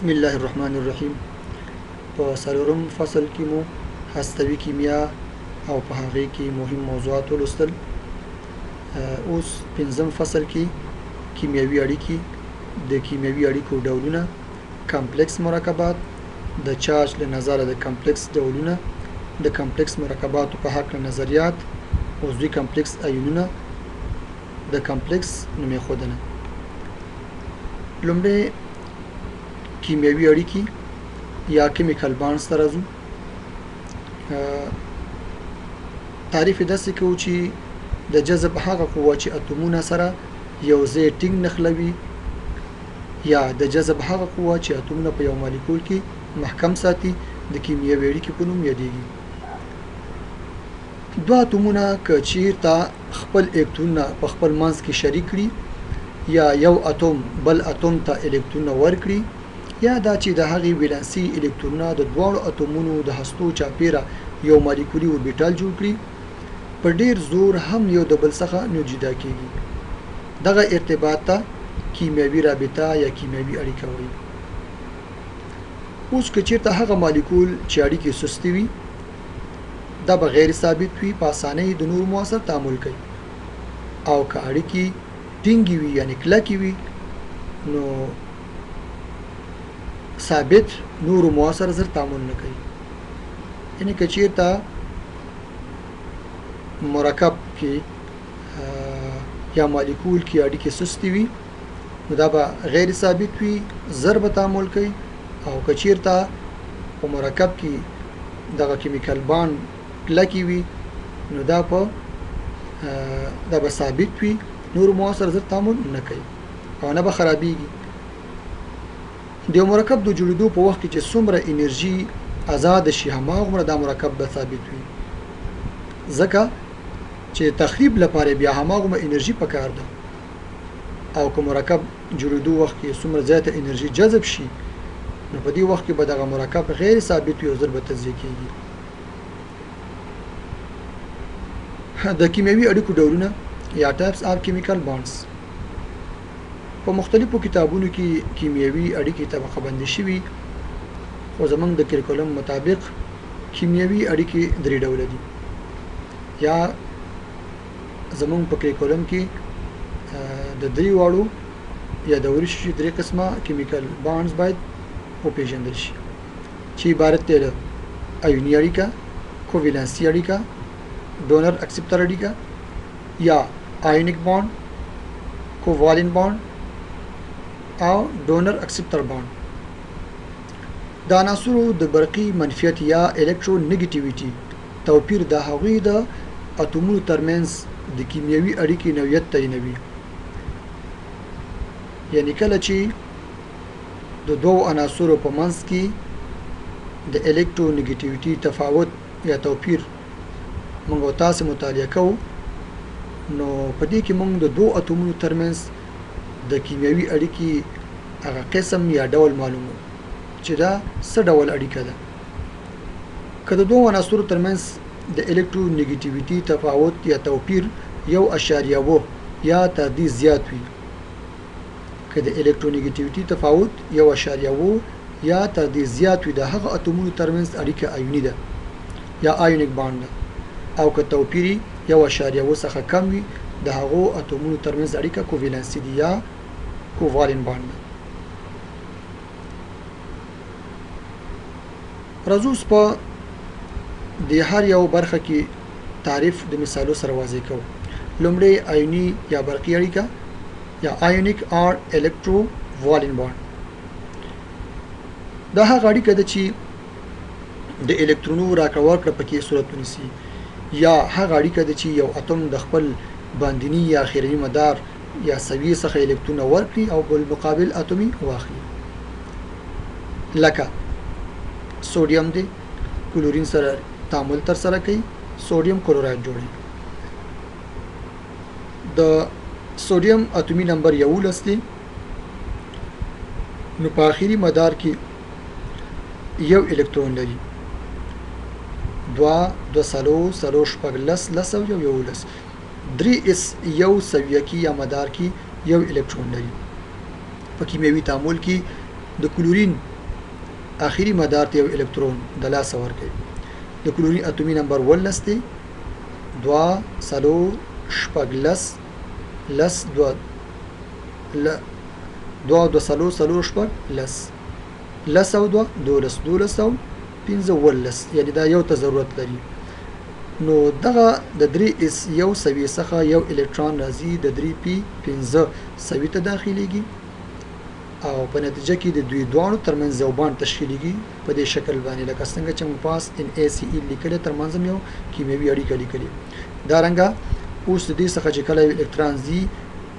بسم الله الرحمن الرحیم. په څلورم فصل کې مو هستوي کیمیا او په هغې کې مهم موضوعات ولوستل. اوس پنځم فصل کې کیمیاوي اړیکې، د کیمیاوي اړیکو ډولونه، کمپلیکس مرکبات، د چارج له نظره د کمپلیکس ډولونه، د کمپلیکس مرکباتو په هکله نظریات، عضوي کمپلیکس ایونونه، د کمپلیکس نومېښودنه. لومړی کیمیاوي اړیکې یا کیمیکل بانډز ته راځو. تعریف یې داسې کوو چې د جذب هغه قوه چې اتومونه سره یو ځای ټینګ نښلوي، یا د جذب هغه قوه چې اتومونه په یو مالیکول کې محکم ساتي د کیمیاوي اړیکې په نوم یادېږي. دوه اتومونه که چیرته خپل الکترونونه په خپل منځ کې شریک کړي، یا یو اتوم بل اتوم ته الکترونونه ورکړي، یا دا چې د هغې ولانسي الکترونونه د دواړو اتومونو د هستو چاپیره یو مالیکولي اوربیټال جوړ کړي، په ډیر زور هم یو د بل څخه نه جدا کیږي. دغه ارتباط ته کیمیاوي رابطه یا کیمیاوي اړیکه وایي. اوس که چیرته هغه مالیکول چې اړیکې سستې وي، دا به غیر ثابت وي، په اسانۍ د نورو موثر تعامل کوي، او که اړیکې ټینګې وي یعنې کلکې وي، نو ثابت نورو موثر زر تعامل نه کوي. یعنی که چیرته مرکب کې یا مالیکول کې اړیکې سستې وي، نو دا به غیر ثابت وي، زر به تعامل کوي، او که چیرته په مرکب کې دغه کیمیکل بانډ کلکې وي، نو دا به ثابت وي، نورو موثر زر تعامل نه کوي او نه به خرابېږي. د یو مرکب د جوړېدو په وخت کې چې څومره انرژي آزاد شي، هماغومره دا مرکب به ثابت وي، ځکه چې تخریب لپاره بیا هماغومره انرژي پکار ده. او که مرکب جوړېدو وخت کې څومره زیاته انرژي جذب شي، نو په دې وخت کې به دغه مرکب غیر ثابت وي او ژر به تجزیه کېږي. د کیمیاوي اړیکو ډولونه یا ټایپس آف کیمیکل بانډز. په مختلفو کتابونو کې کیمیاوي اړیکې طبقه بندي شوي، خو زموږ د کریکولم مطابق کیمیاوي اړیکې درې ډوله دي، یا زموږ په کریکولم کې د درې واړو یادولی شي چې درې قسمه کیمیکل بانډز باید وپېژندل شي، چې عبارت دی له ایوني اړیکه، کوولنسي اړیکه، ډونر اکسپټر اړیکه، یا آیونیک بانډ، کووالنت بانډ او ډونر اکسپټر بانډ. د عناصرو د برقي منفیت یا الکترو نیګیټیویټي توپیر د هغوی د اتومونو ترمنځ د کیمیاوي اړیکې نوعیت تعینوي. یعنی کله چې د دوو عناصرو په منځ کې د الکترو نیګیټیویټي تفاوت یا توپیر موږ او تاسې مطالعه کوو، نو په دې کې موږ د دوو اتومونو ترمنځ د کیمیاوي اړیکې هغه قسم یا ډول معلومو چې دا څه ډول اړیکه ده. که د دوو عناصرو ترمنځ د الکترو نیګیټیویټي تفاوت یا توپیر 1.0 یا تر دې زیات وي، که د الکترو نیګیټیویټي تفاوت 1.0 یا تر دې زیات وي، د هغه اتومونو ترمنځ اړیکه ایوني ده یا آیونیک بانډ ده، او که توپیر 1.0 څخه کم وي، د هغو اتومونو ترمنځ اړیکه کوولنسي دي یا کووالنت بانډ ده. راځو اوس په د هر یو برخه کې تعریف د مثالو سره واضح کوو. لومړی ایوني یا برقي اړیکه یا آیونیک اور الکترو والنت بانډ. دا هغه اړیکه ده چې د الکترونو راکړه ورکړه پکې صورت ونیسي، یا هغه اړیکه ده چې یو اتوم د خپل باندني یا خیرني مدار یا سویې څخه الکترونونه ورکړي او بالمقابل اتومي واخلي. لکه سوډیم دی، کلورین سره تعامل ترسره کوي، سوډیم کلوراید جوړوي. د سوډیم اتومي نمبر 11 دی، نو په آخري مدار کې یو الکترون لري. 2 2 3 4 5 10 او 11 3s یو سویه کې یا مدار کې یو الکترون لري. په کیمیاوي تعامل کې د کلورین اخري مدار ته یو الکترون د لاس ورکوي د کلورین اتومي نمبر 12 دی 2 سلو شپږ لس 2 سلو شپږ لس او 2 12 او 15 یعنی دا یو ته ضرورت لري نو دغه د 3 اس یو سوي څخه یو الکترون راځي د 3 پی 15 سوي ته داخليږي او په نتیجه کې د دوی دوانو ترمنځ یو باند تشکیلېږي په دې شکل باندې لکه څنګه چې موږ پاس ان ای سی ای لیکل ترمنځ یو کیمیاوي اړیکه لیکلې دا رنګه اوس د دې څخه چې کله الکترون زی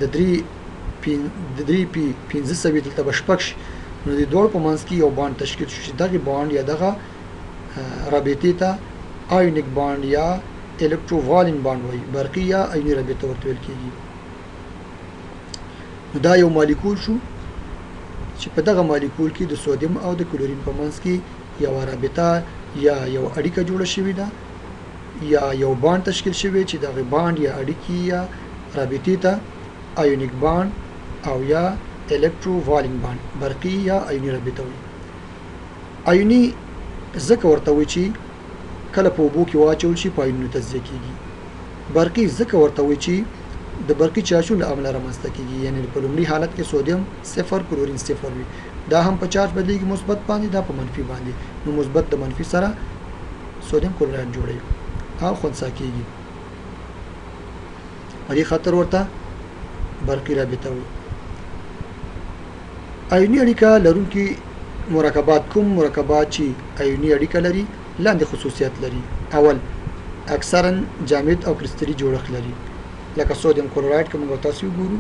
د 3 پی 15 سوي ته بشپک نو د دوه په منځ کې یو باند تشکیل شي دغه باند یا دغه رابطه ته آیونیک باند یا الکترووالین باند وایي برقي یا آیوني رابطه ورته ویل کېږي دا یو مالیکول شو چې په دغه مالیکول کې د سودیم او د کلورین په منځ کې یو رابطه یا یو اړیکه جوړه شوې ده یا یو باند تشکیل شوی چې دغه باند یا اړیکه یا رابطه ته آیونیک باند او یا الکترووالین باند برقي یا آیوني رابطه وي آیوني ځکه ورته وي چې کله په اوبو کې واچول شي په آیونونو تجزیه کیږي برقي ځکه ورته وي چې د برقي چارجونو له امله رامنځته کیږي یعنی په لومړي حالت کې سودیم 0 کلورین 0 وي دا هم په چارج بدلیږي مثبت باندې دا په منفي باندې نو مثبت د منفي سره سودیم کلورایډ جوړوي او خنثی کیږي په دې خاطر ورته برقي رابطه وي آیوني اړیکه لرونکي مرکبات کوم مرکبات چې آیوني اړیکه لري لاندې خصوصیات لري اول اکثرا جامد او کرستلي جوړښت لري لکه سودیم کلورایډ کوم تاسو وګورو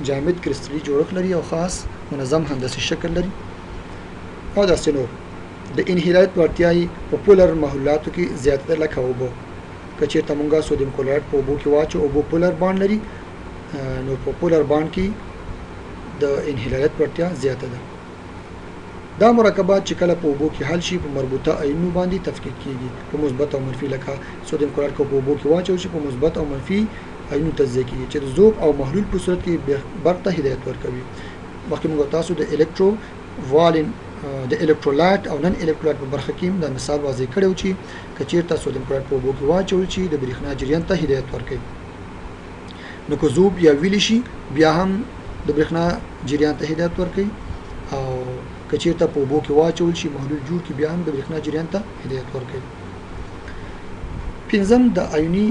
جامد کرستلي جوړښت لري او خاص منظم هندسي شکل لري او دا سينو د انهیلایت ورتیاي په پولر محلولاتو کې زیاتره لکه اوبو کچې تمونګه سودیم کلورایډ په اوبو کې واچو اوبو پولر باند لري نو په پولر باند کې د انهیلایت ورتیا زیاته ده دا مرکبات چې کله په اوبو کې حل شي په مربوطه آیونونو باندې تفکیک کیږي په مثبت او منفي لکه سودیم کلورایډ کو په اوبو کې واچول شي په مثبت او منفي آیونونو تجزیه کیږي چې د ذوب او محلول په صورت کې برقه هدایت ورکوي مخکې موږ تاسو د الکترووالین د الکترولایت او نن الکترولایت په برخه کې دا مثال واضح کړو چې کچیرته سودیم کلورایډ په اوبو کې واچول شي د برېښنا جریان ته هدایت ورکوي نو که ذوب یا ویلی شي بیا هم د برېښنا جریان ته هدایت ورکوي او کچیرته په اوبو کې واچول شي محلول جوړ کې بیا هم د برېښنا جریان ته هدایت ورکوي پنځم د آیوني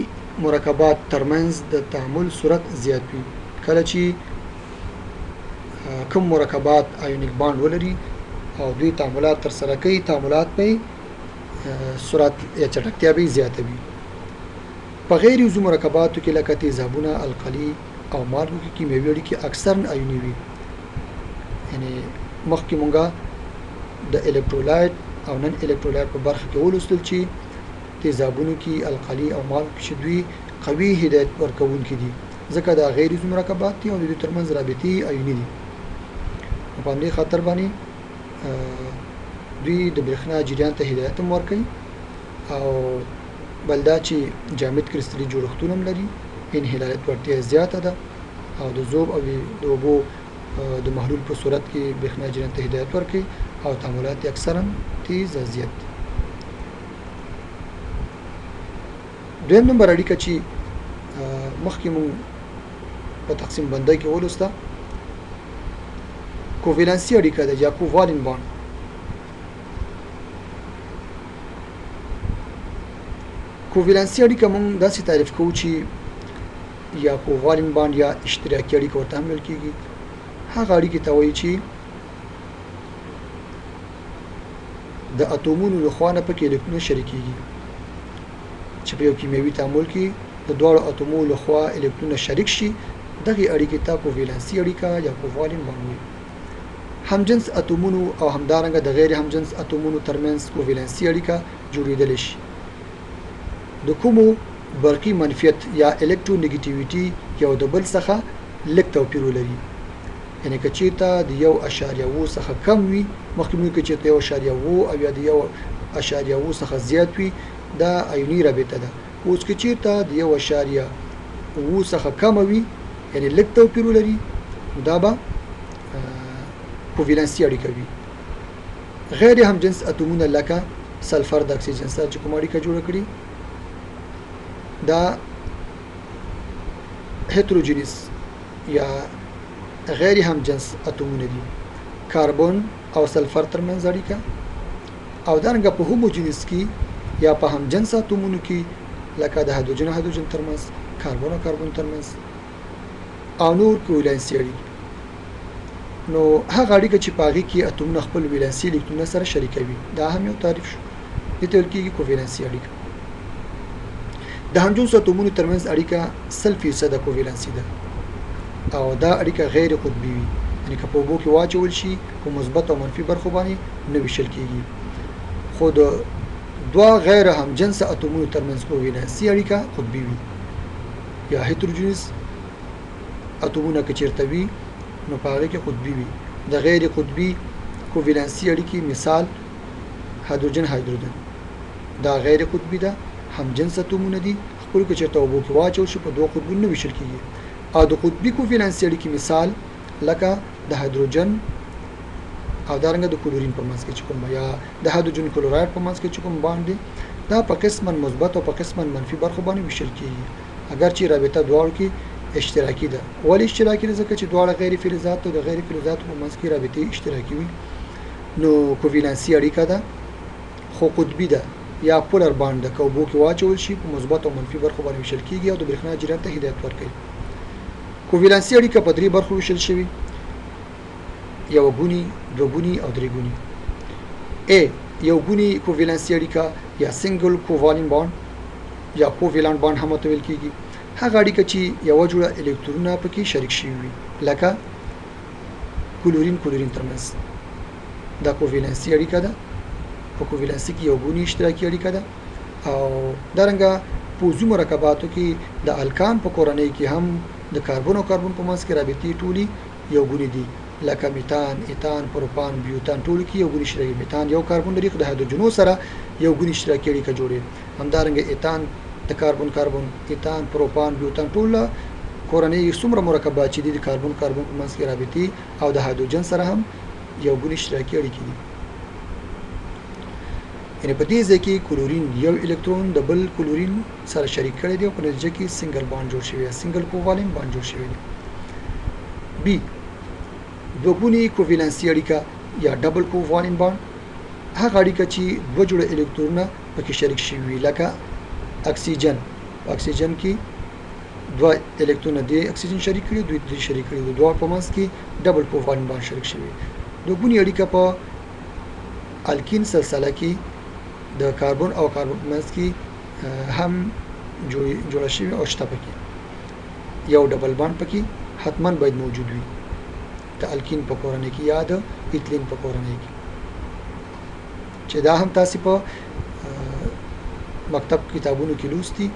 مرکبات ترمنځ د تعامل سرعت زیات وي کله چې کوم مرکبات آیونیک باند ولري او دوی تعاملات تر سره کوي تعاملات په سرعت یا چټکتیا به زیاته وي په غیر عضوي مرکباتو کې لکه تیزابونه القلي او مالګو کې کیمیاوي اړیکې اکثرا آیوني وي یعنی مخکې مونږه د الکترولایت او نن الکترولایت په برخه کې ولوستل چې تیزابونو کې القلي او مالګو کې دوی قوي هدایت ورکوونکي دي ځکه دا غیر عضوي مرکبات دي او د دوی ترمنځ رابطې آیوني دي په دې خاطر باندې دوی د برېښنا جریان ته هدایت ورکوي او بلدا چې جامد کرستلي جوړښتونه لري انهیلایت ورتیا زیاته ده او د ذوب او د اوبو د محلول په صورت کې برېښنا جریان ته هدایت ورکوي او تعاملات اکثرا تیز زیات دي دویم نمبر اړیکه چې مخکې مونږ په تقسیم بندۍ کې ولوسته کووالنسي اړیکه ده یا کووالین باند کووالنسي اړیکه مونږ داسې تعریف کوو چې یا کووالین باند یا اشتراکي اړیکه ورته هم ویل کېږي هغه اړیکې ته وایي چې د اتومونو له خوا نه پکې الکترونونه شریکېږي چې په یو کیمیاوي تعامل کې د دواړو اتومونو له خوا الکترونونه شریک شي دغه اړیکې ته کووالنسي اړیکه یا کووالین باند وایي همجنس اتومونو او همدارنګه د غیر همجنس اتومونو ترمنځ کووالنسي اړیکه جوړېدلی شي د کومو برقي منفیت یا الکترونیګیټیویټي یو د بل څخه لږ توپیر ولري یعنی که چیرته د 1.0 څخه کم وي مخکې موږ کې چیرته 1.0 او یا د 1.0 څخه زیات وي دا آیوني رابطه ده اوس کې چیرته د 1.0 څخه کم وي یعنی لږ توپیر ولري دا به کووالنسي اړیکه وي غیر هم جنس اتومونه لکه سلفر د اکسیجن سره چې کوم اړیکه جوړه کړي دا هتروجینس یا غیر هم جنس اتومونه دي کاربن او سلفر ترمنځ اړیکه او دارنګه په هوموجینس کې یا په هم جنس اتومونو کې لکه د هایدروجن ترمنځ کاربن او کاربن ترمنځ او نور کوولنسي اړیکې نو هغه اړیکه چې پاغي کې اتومونه خپل ولانسي الکترونونه سره شریکوي دا هم یو تعریف شو د تل کې کوولنسي اړیکه د هم جنس اتومونو ترمنځ اړیکه 100% کوولنسي ده او دا اړیکه غیر قطبي وي یعنی که په اوبو کې واچول شي په مثبت او منفي برخو باندې نه ویشل کیږي خو د دوا غیر هم جنس اتومونو ترمنځ کوولنسي اړیکه قطبي وي یا هتروجینس اتومونه که چیرته وي نو پاره کې قطبي وي د غیر قطبي کوولنسي اړیکې مثال هایدروجن دا غیر قطبي ده هم جنس اتومونه دي خپل کې چیرته اوبو کې واچول شي په دوه قطبونو نه ویشل کیږي او د قطبي کوولنسي اړیکې مثال لکه د هایدروجن او دارنګه د کلورین په منځ کې چې کوم یا د هایدروجن کلوراید په منځ کې چې کوم باندې دا په قسمن مثبت او په قسمن منفي برخو باندې ویشل کیږي اگر چې رابطه دواړو کې اشتراکي ده ولی اشتراکي ده ځکه چې دواړه غیر فلزات او د غیر فلزات په منځ کې رابطه اشتراکي وي نو کوولنسي اړیکه ده خو قطبي ده یا پولر باند ده کوبو کې واچول شي په مثبت او منفي برخو باندې ویشل کیږي او د برېښنا جریان ته هدایت ورکوي کوولنسي اړیکه په درې برخو ویشل شوی یو غونی دو غونی او درې غونی ا یو غونی کوولنسي اړیکه یا سنگل کووالنت بانډ یا کوولنت بانډ هم ته ویل کیږي هغه اړیکه چې یو جوړه الکترونونه پکې شریک شوي وي لکه کلورین ترمنځ دا کوولنسي اړیکه ده په کوولنسي کې یو غونی اشتراکي اړیکه ده او دارنګه پوزو مرکباتو کې د الکان په کورنۍ کې هم د کاربن او کاربن په منځ کې رابطې ټولي یو غونی دي لکه میتان ایتان پروپان بیوتان ټول کې یو غونی اشتراکي میتان یو کاربن لري د هایدروجنو سره یو غونی اشتراکي اړیکه جوړي همدارنګه ایتان د کاربن ایتان پروپان بیوتان ټول کورنۍ څومره مرکبات چې د کاربن په منځ کې رابطې او د هایدروجن سره هم یو غونی اشتراکي اړیکې دي یعنی په دې ځکه کلورین یو الکترون د بل کلورین سره شریک کړي دی او په نتیجه کې سنگل بانډ جوړ شوی سنگل کووالنت بانډ جوړ شوی دی بی دوګونی کوولنسي اړیکه یا ډبل کووالنت بانډ هغه اړیکه چې دوه جوړه الکترونونه پکې شریک شوي لکه اکسیجن کې دوه الکترونه د اکسیجن شریک کړي دوی د شریک کړي د دوه په منځ کې ډبل کووالنت بانډ شریک شوی دوګونی اړیکه په الکین سلسله کې د کاربن او کاربن منځ کې هم جوړ شوی او شته پکې یو ډبل بانډ پکې حتما باید موجود وي د الکین په کورنۍ کې یا د ایتلین په کورنۍ کې چې دا هم تاسو په مکتب کتابونو کې لوستي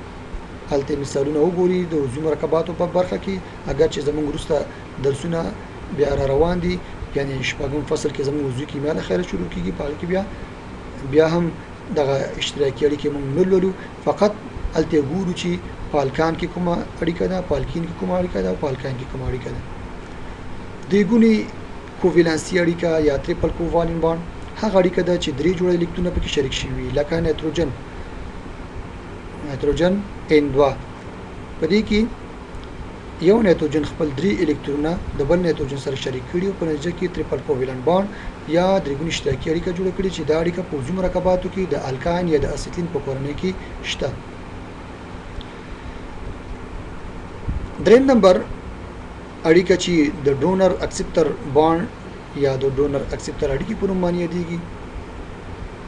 هلته مثالونه وګوري د عضوي مرکباتو په برخه کې اگر چې زموږ وروسته درسونه بیا روان دي یعنی شپږم فصل کې زموږ عضوي کیمیا له خیره شروع کیږي په کې بیا هم دغه اشتراکي اړیکې موږ نه لرو فقط هلته ګورو چې په الکان کې کومه اړیکه ده په الکین کې کومه اړیکه ده او په الکان کې کومه اړیکه ده دیګونی کوولنسي اړیکه یا ټریپل کووالنت بانډ هغه اړیکه ده چې درې جوړه الکترونونه پکې شریک شوي لکه نایتروجن N2 په دې کې یو نایتروجن خپل درې الکترونونه د بل نایتروجن سره شریک کړي او په نتیجه کې ټریپل کوولنت بانډ یا درېګونی اشتراکي اړیکه جوړه کړي چې دا اړیکه په عضوي مرکباتو کې د الکاین یا د اسیتلین په کورنۍ کې شته دریم نمبر اړیکه چې د ډونر اکسپټر بانډ یا د ډونر اکسپټر اړیکې په نوم باندې یادېږي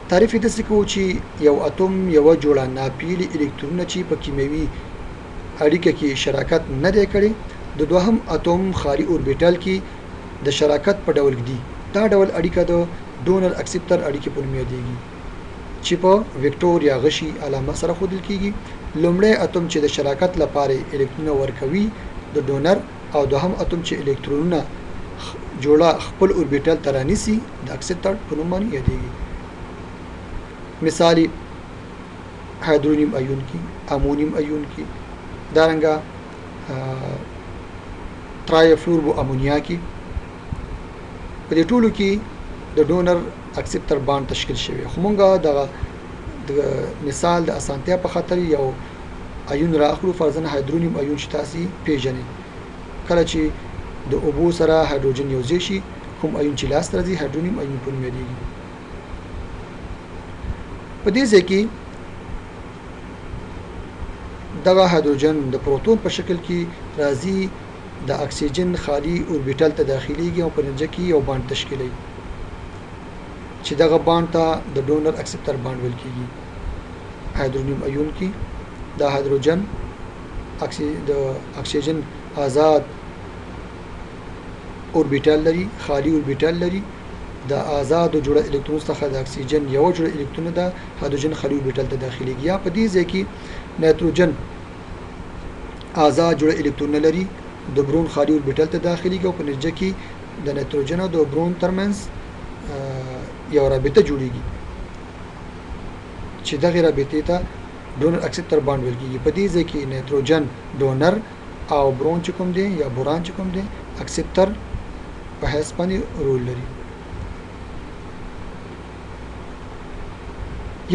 تعریف یې داسې کوو چې یو اتوم یو جوړه ناپیلي الکترونونه چې په کیمیاوي اړیکه کې شراکت نه دی کړی د دوهم اتوم خاري اوربیټال کې د شراکت په ډول دی دا ډول اړیکه د ډونر اکسپټر اړیکې په نوم یادېږي چې په وکټور یا غشي علامه سره ښودل کیږي لومړی اتوم چې د شراکت لپاره الکترونونه ورکوي د ډونر او دوهم اتوم چې الکترونونه جوړه خپل اوربیټال ته رانیسي د اکسپټر په نوم باندې یادېږي مثالي هایدرونیم ایون کې امونیم ایون کې دارنګه ترای فلوربو امونیا کې په دې ټولو کې د ډونر اکسپټر باند تشکیل شوی. خو مونږه د مثال د اسانتیا په خاطر یو ایون راخلو، فرضاً هایدرونیم ایون چې تاسو پیژنئ. کله چې د اوبو سره هایدروجن یوځای شي، کوم ایون چې لاس راځي هایدرونیم ایون په نوم یادېږي. په دې ځای کې دغه هایدروجن د پروتون په شکل کې راځي، د اکسیجن خالی اوربیټل ته داخليږي او په نتیجه کې یو باند تشکیلوي چې دغه باند ته د ډونر اکسپټر باند ویل کېږي. هایدرونیم ایون کې د هایدروجن د اکسیجن آزاد اوربیټل لري، خالی اوربیټل لري. د آزاد جوړه الکترون څخه د اکسیجن یو جوړه الکترون د هایدروجن خالی اوربیټل ته داخليږي. یا په دې ځای کې نایتروجن آزاد جوړه الکترون لري، د برون خالی اوربیټل ته داخليږي او په نتیجه کې د نایتروجن او د برون ترمنځ یو رابطه جوړیږي چې دغه رابطه ته ډونر اکسپټر باند ویل کېږي. په دې ځای کې نایتروجن ډونر او برون چې کوم دی یا بوران چې کوم دی اکسپټر په حیث باندې رول لري.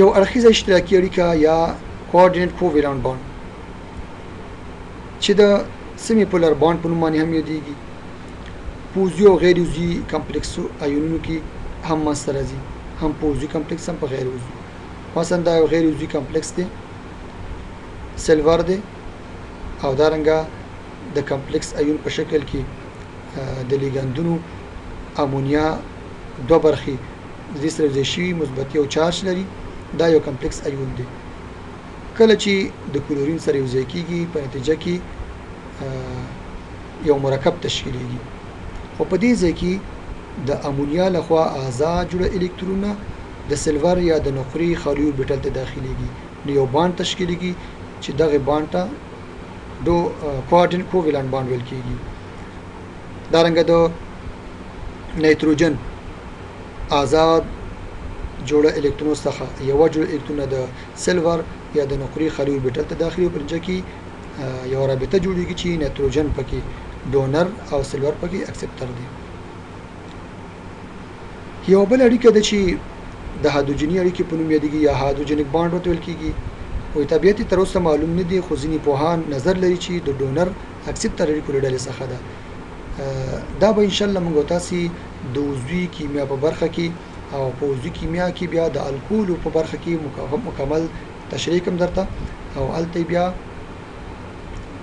یو اړخیزه اشتراکي اړیکه یا کوارډینیټ کوویلنت باند چې د سیمی پولر باند په نوم باندې هم یادېږي. په عضوي او غیر عضوي کمپلیکس ایونونو کې هم منځته راځي، هم په عضوي کمپلیکس هم په غیر عضوي. مثلا دا یو غیر عضوي کمپلیکس دی، سلور دی، او دارنګه د کمپلیکس ایون په شکل کې د لیګندونو امونیا دوه برخې د دې سره یوځای شوي مثبت یو چارج لري. دا یو کمپلیکس ایون دی. کله چې د کلورین سره یوځای کېږي په نتیجه کې یو مرکب تشکیلیږي. خو په دې ځای کې د امونیا لخوا آزاد جوړه الکترونونه د سلور یا د نقرې خالی اوربیټل ته داخليږي، نو یو باند تشکیلیږي چې دغه باند ته کوارډینیټ کوویلنت باند ویل کېږي. دارنګه د نایتروجن آزاد جوړه الکترون څخه یو جوړه الکترون د سلور یا د نقرې خالی اوربیټل ته داخلي او په نتیجه کې یو رابطه جوړیږي چې نایتروجن پکې ډونر او سلور پکې اکسپټر دی. یو بل اړیکه ده چې د هایدروجني اړیکې په نوم یادېږي یا هایدروجنیک باند ورته ویل کېږي. وایي طبیعت تر اوسه معلوم نه دی، خو ځینې پوهان نظر لري چې د ډونر اکسپټر اړیکو له ډلې څخه ده. دا به انشاءالله موږ تاسو د عضوي کیمیا په برخه کې او په عضوي کیمیا کې بیا د الکولو په برخه کې مکمل تشریح کوم درته، او هلته بیا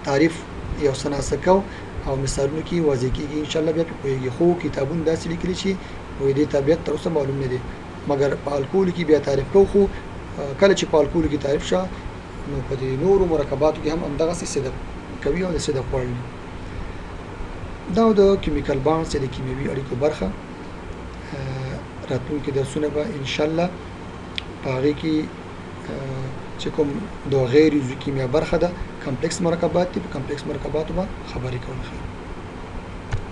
تعریف یو څه ناسه کو او مثالونو کې واضح کېږي انشاءالله بیا پې پوهېږي. خو کتابونه داسې لیکلي چې وایي دې طبیعت تر اوسه معلوم نه دی، مګر په الکولو کې بیا تعریف کوو. خو کله چې په الکولو کې تعریف شه نو په دې نورو مرکباتو کې هم همدغسې صدق کوي او د صدق وړ دي. دا د کیمیکل باندز یا د کیمیاوي اړیکو برخه. راتلونکي درسونه به انشاءالله په هغې کې چې کوم د غیر عضوي کیمیا برخه ده کمپلیکس مرکبات دي، په کمپلیکس مرکباتو به خبرې کوو.